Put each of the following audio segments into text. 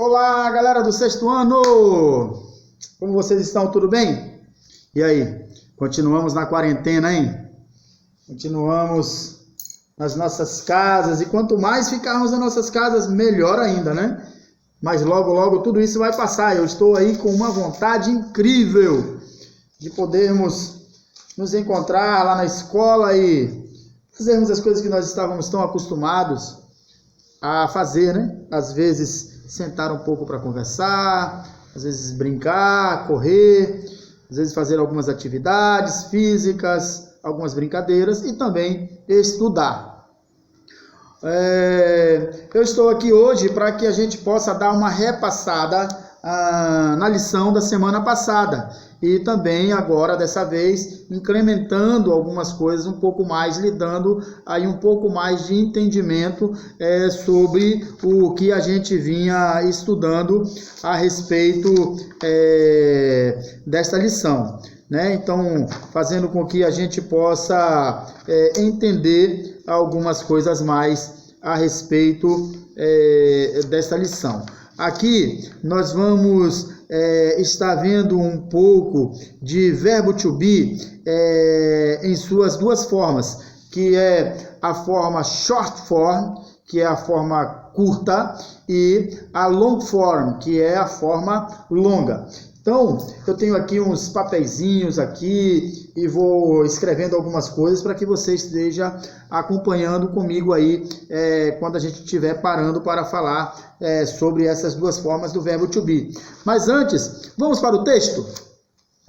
Olá, galera do sexto ano! Como vocês estão? Tudo bem? E aí? Continuamos na quarentena, hein? Continuamos nas nossas casas e quanto mais ficarmos nas nossas casas, melhor ainda, né? Mas logo, logo tudo isso vai passar. Eu estou aí com uma vontade incrível de podermos nos encontrar lá na escola e fazermos as coisas que nós estávamos tão acostumados a fazer, né? Às vezes sentar um pouco para conversar, às vezes brincar, correr, às vezes fazer algumas atividades físicas, algumas brincadeiras e também estudar. Eu estou aqui hoje para que a gente possa dar uma repassada na lição da semana passada e também agora, dessa vez, incrementando algumas coisas um pouco mais, lidando aí um pouco mais de entendimento sobre o que a gente vinha estudando a respeito desta lição, né? Então, fazendo com que a gente possa entender algumas coisas mais a respeito desta lição. Aqui nós vamos estar vendo um pouco de verbo to be em suas duas formas, que é a forma short form, que é a forma curta, e a long form, que é a forma longa. Então, eu tenho aqui uns papeizinhos aqui e vou escrevendo algumas coisas para que você esteja acompanhando comigo aí quando a gente estiver parando para falar sobre essas duas formas do verbo to be. Mas antes, vamos para o texto?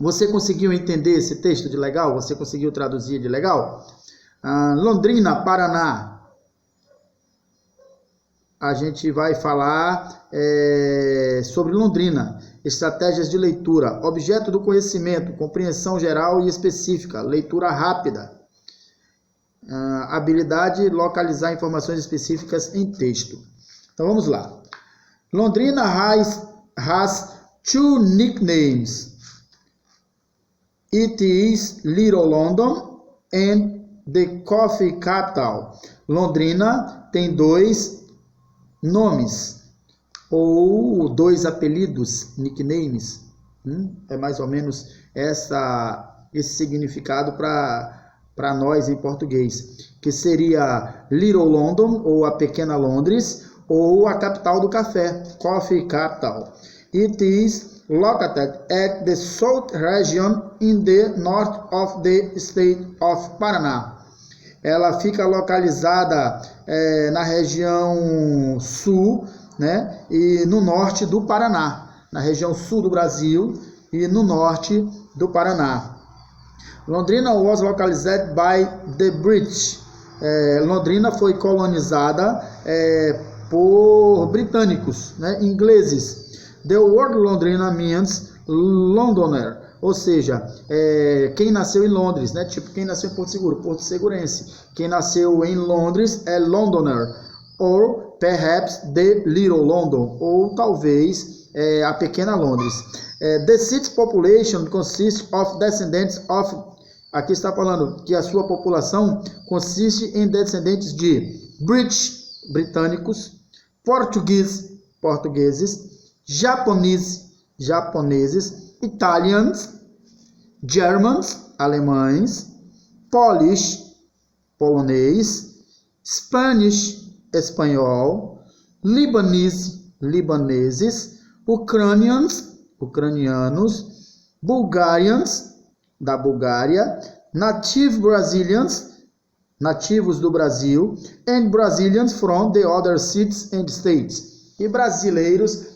Você conseguiu entender esse texto de legal? Você conseguiu traduzir de legal? Londrina, Paraná. A gente vai falar sobre Londrina, estratégias de leitura, objeto do conhecimento, compreensão geral e específica, leitura rápida, habilidade de localizar informações específicas em texto. Então vamos lá. Londrina has two nicknames. It is Little London and the Coffee Capital. Londrina tem dois nomes, ou dois apelidos, nicknames, é mais ou menos esse significado para nós em português, que seria Little London, ou a Pequena Londres, ou a capital do café, Coffee Capital. It is located at the South Region in the north of the state of Paraná. Ela fica localizada na região sul, né, e no norte do Paraná, na região sul do Brasil e no norte do Paraná. Londrina was localized by the British. Londrina foi colonizada por britânicos, né, ingleses. The word Londrina means Londoner. Ou seja, quem nasceu em Londres, né? Tipo, quem nasceu em Porto Seguro, Porto Segurense. Quem nasceu em Londres é Londoner. Or perhaps the Little London. Ou talvez a Pequena Londres. The city's population consists of descendants of... Aqui está falando que a sua população consiste em descendentes de British, britânicos, portugueses, japoneses, Italians, Germans, alemães, Polish, polonês, Spanish, espanhol, Lebanese, libaneses, Ucranians, ucranianos, Bulgarians, da Bulgária, Native Brazilians, nativos do Brasil, and Brazilians from the other cities and states, e brasileiros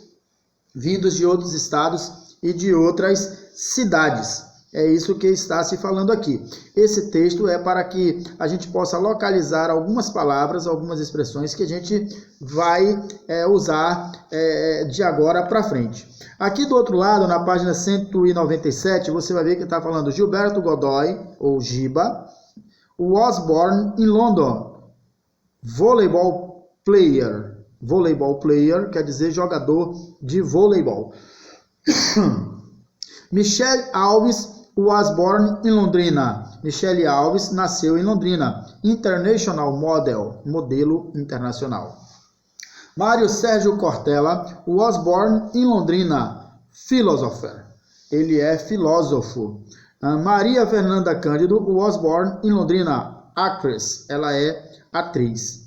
vindos de outros estados e de outras cidades. É isso que está se falando aqui. Esse texto é para que a gente possa localizar algumas palavras, algumas expressões que a gente vai usar de agora para frente. Aqui do outro lado, na página 197, você vai ver que está falando Gilberto Godoy, ou Giba, was born in London. Volleyball player. Volleyball player quer dizer jogador de voleibol. Michelle Alves was born in Londrina. Michelle Alves nasceu em Londrina. International model, modelo internacional. Mário Sérgio Cortella was born in Londrina, philosopher. Ele é filósofo. Maria Fernanda Cândido was born in Londrina, actress. Ela é atriz.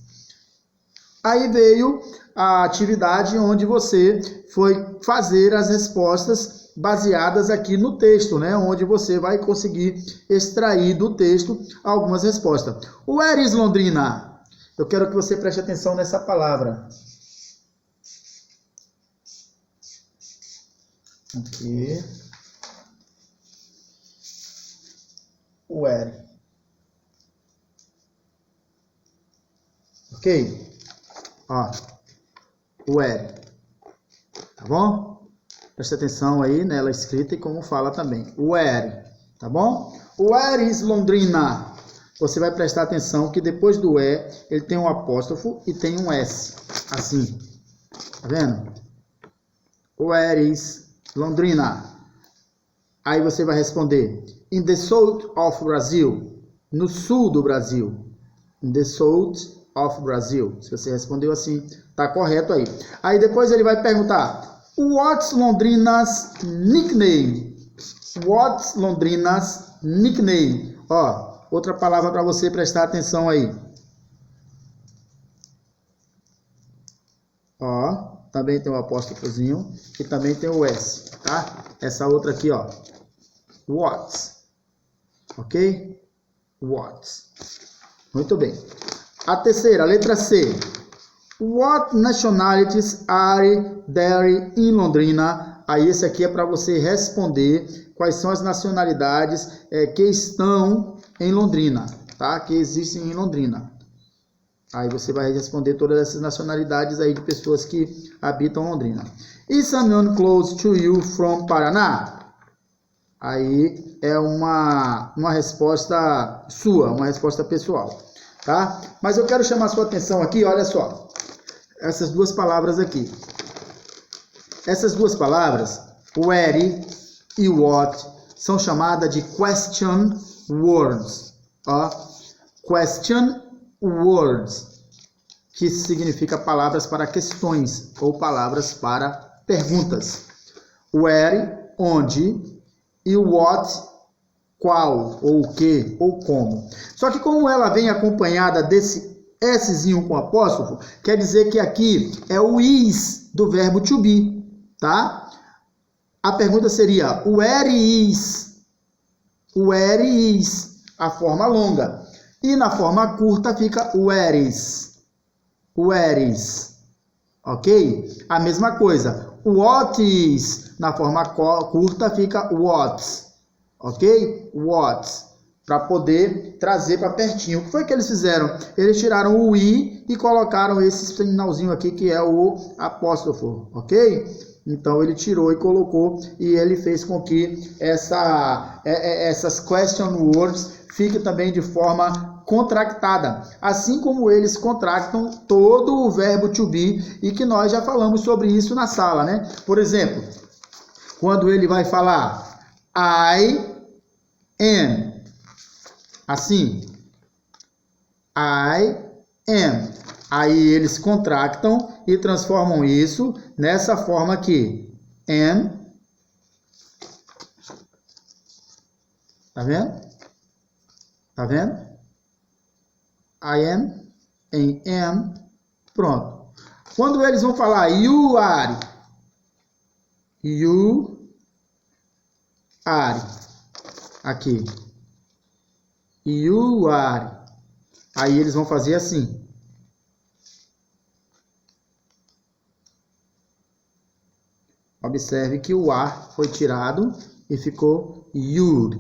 Aí veio a atividade onde você foi fazer as respostas baseadas aqui no texto, né? Onde você vai conseguir extrair do texto algumas respostas. Where is Londrina? Eu quero que você preste atenção nessa palavra. Aqui. Where. Ok? Ó. Where. Tá bom? Preste atenção aí nela escrita e como fala também. Where. Tá bom? Where is Londrina? Você vai prestar atenção que depois do E, ele tem um apóstrofo e tem um S. Assim. Tá vendo? Where is Londrina? Aí você vai responder. In the south of Brazil. No sul do Brasil. In the south of Brazil. Se você respondeu assim, tá correto aí. Aí depois ele vai perguntar. What's Londrina's nickname? What's Londrina's nickname? Ó, outra palavra para você prestar atenção aí. Ó, também tem o apóstrofozinho e também tem o S, tá? Essa outra aqui, ó. What's. Ok? What's. Muito bem. A terceira, letra C. What nationalities are there in Londrina? Aí esse aqui é para você responder quais são as nacionalidades que estão em Londrina, tá? Que existem em Londrina. Aí você vai responder todas essas nacionalidades aí de pessoas que habitam Londrina. Is someone close to you from Paraná? Aí é uma resposta sua, uma resposta pessoal, tá? Mas eu quero chamar a sua atenção aqui, olha só. Essas duas palavras aqui. Essas duas palavras, where e what, são chamadas de question words. Ó, question words, que significa palavras para questões ou palavras para perguntas. Where, onde, e what, qual, ou o que, ou como. Só que como ela vem acompanhada desse Szinho com apóstrofo, quer dizer que aqui é o is do verbo to be, tá? A pergunta seria, where is? Where is? A forma longa. E na forma curta fica where is. Where is. Ok? A mesma coisa. What is? Na forma curta fica what. Ok? What. Para poder trazer para pertinho. O que foi que eles fizeram? Eles tiraram o i e colocaram esse finalzinho aqui que é o apóstrofo. Ok? Então ele tirou e colocou e ele fez com que essas question words fiquem também de forma contractada, assim como eles contractam todo o verbo to be e que nós já falamos sobre isso na sala, né? Por exemplo, quando ele vai falar I am, assim, I am. Aí eles contractam e transformam isso nessa forma aqui. Am. Tá vendo? Tá vendo? I am em am. Pronto. Quando eles vão falar you are. You are. Aqui. You are. Aí eles vão fazer assim. Observe que o ar foi tirado e ficou you'd.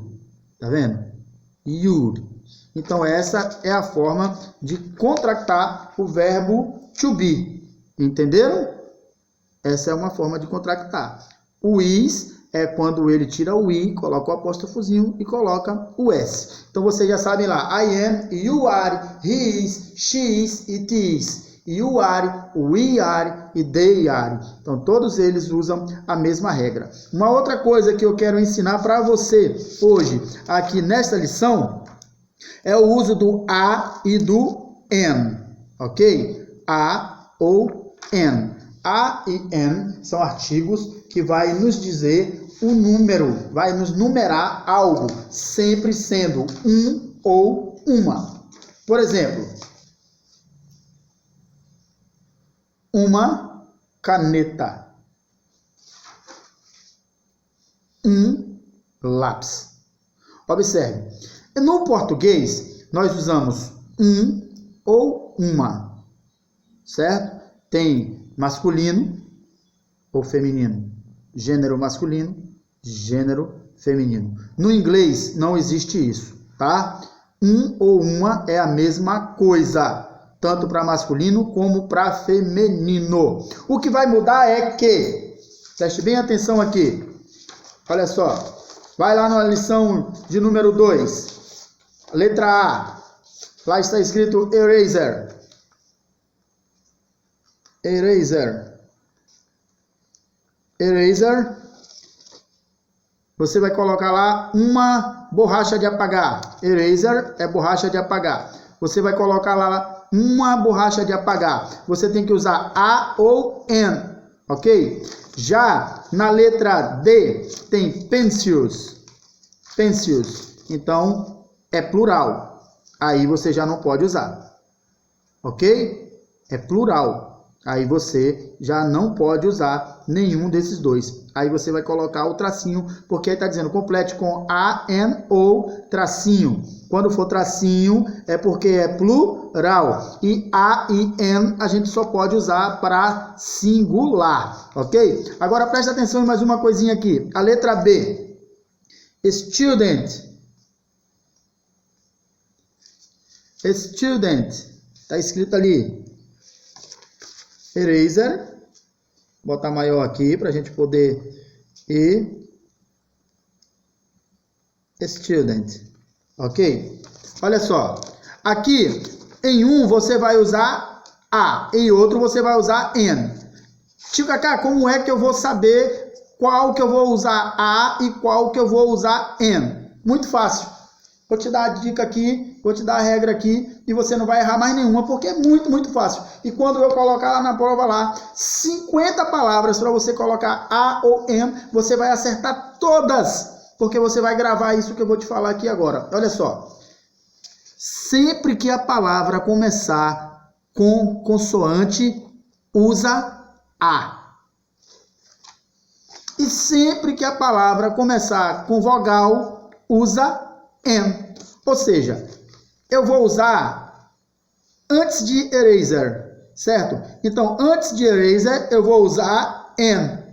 Tá vendo? You'd. Então essa é a forma de contractar o verbo to be. Entenderam? Essa é uma forma de contractar. O is é quando ele tira o i, coloca o apóstrofozinho e coloca o s. Então vocês já sabem lá. I am, you are, he is, she is, it is. You are, we are e they are. Então, todos eles usam a mesma regra. Uma outra coisa que eu quero ensinar para você hoje, aqui nesta lição, é o uso do a e do am, ok? A ou N. A e N são artigos que vai nos dizer o número, vai nos numerar algo, sempre sendo um ou uma. Por exemplo, uma caneta, um lápis. Observe, no português nós usamos um ou uma, certo? Tem masculino ou feminino, gênero masculino, gênero feminino. No inglês não existe isso, tá? Um ou uma é a mesma coisa, tanto para masculino como para feminino. O que vai mudar é que, preste bem atenção aqui, olha só, vai lá na lição de número 2, letra A, lá está escrito eraser. Eraser. Eraser. Você vai colocar lá uma borracha de apagar. Eraser é borracha de apagar. Você vai colocar lá uma borracha de apagar. Você tem que usar A ou N, ok? Já na letra D tem pencils. Pencils. Então é plural. Aí você já não pode usar, ok? É plural. Aí você já não pode usar nenhum desses dois. Aí você vai colocar o tracinho, porque aí está dizendo complete com A, N ou tracinho. Quando for tracinho é porque é plural. E A e N a gente só pode usar para singular, ok? Agora presta atenção em mais uma coisinha aqui. A letra B. Student. Student. Está escrito ali. Eraser, vou botar maior aqui para a gente poder ir. Student, ok? Olha só, aqui em um você vai usar A, em outro você vai usar N. Tio Cacá, como é que eu vou saber qual que eu vou usar A e qual que eu vou usar N? Muito fácil. Vou te dar a dica aqui, vou te dar a regra aqui e você não vai errar mais nenhuma, porque é muito, muito fácil. E quando eu colocar lá na prova lá, 50 palavras para você colocar A ou N, você vai acertar todas, porque você vai gravar isso que eu vou te falar aqui agora. Olha só, sempre que a palavra começar com consoante, usa A. E sempre que a palavra começar com vogal, usa N. Ou seja, eu vou usar antes de eraser, certo? Então, antes de eraser, eu vou usar N.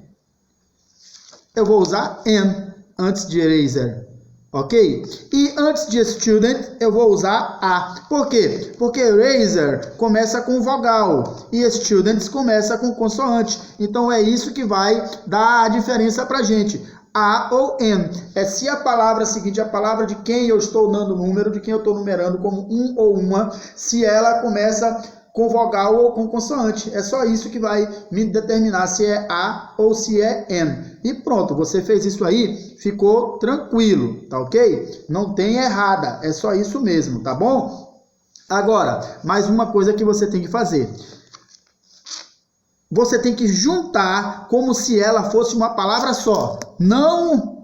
Eu vou usar N antes de eraser, ok? E antes de student, eu vou usar A. Por quê? Porque eraser começa com vogal e students começa com consoante. Então, é isso que vai dar a diferença pra gente. A ou N. É se a palavra seguinte, a palavra de quem eu estou dando número, de quem eu estou numerando como um ou uma, se ela começa com vogal ou com consoante. É só isso que vai me determinar se é A ou se é N. E pronto, você fez isso aí, ficou tranquilo, tá ok? Não tem errada, é só isso mesmo, tá bom? Agora, mais uma coisa que você tem que fazer. Você tem que juntar como se ela fosse uma palavra só. Não